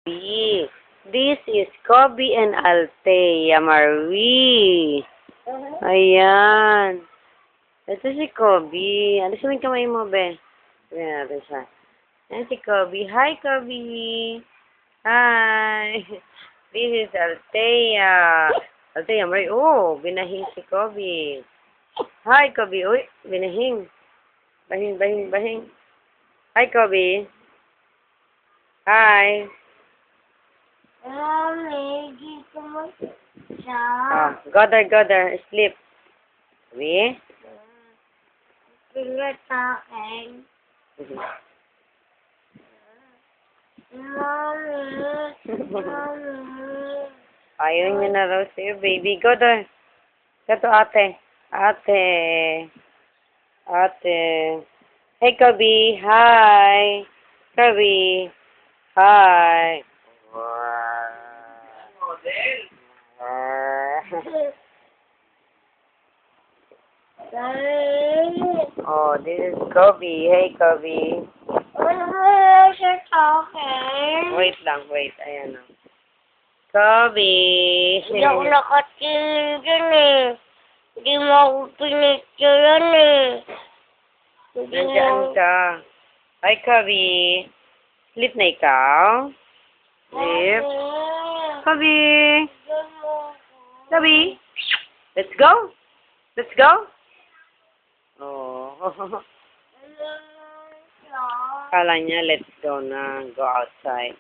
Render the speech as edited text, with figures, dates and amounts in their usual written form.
B. This is Kobe and Althea Marwi. Ayan. Ito si Kobe. Alis mo yung kamay mo, be. Sabi natin siya. Ayan si Kobe. Hi, Kobe. Hi. This is Althea. Althea Marwi. Oh, binahing si Kobe. Hi, Kobe. Uy, binahing. Bahing, bahing, bahing. Hi, Kobe. Hi. Mommy, dito mo siya. Go there. Sleep. Sabi? Pilat sa akin. Mommy. Ayaw niya na raw sa'yo, baby. Go there. Go to ate. Ate. Hey, Kobe. Hi. Kobe. Hi. Oh, this is Kobe. Hey, Kobe. Ano mo siya sa akin? Wait. Ayan na. Kobe. Hindi ako nakatingin dyan eh. Hindi mo ako pinicturean eh. Nandiyan ka. Hi, Kobe. Sleep na ikaw? Sleep. Kobe. Kobe. Let's go. Oh. Kala niya, let's go na. Go outside.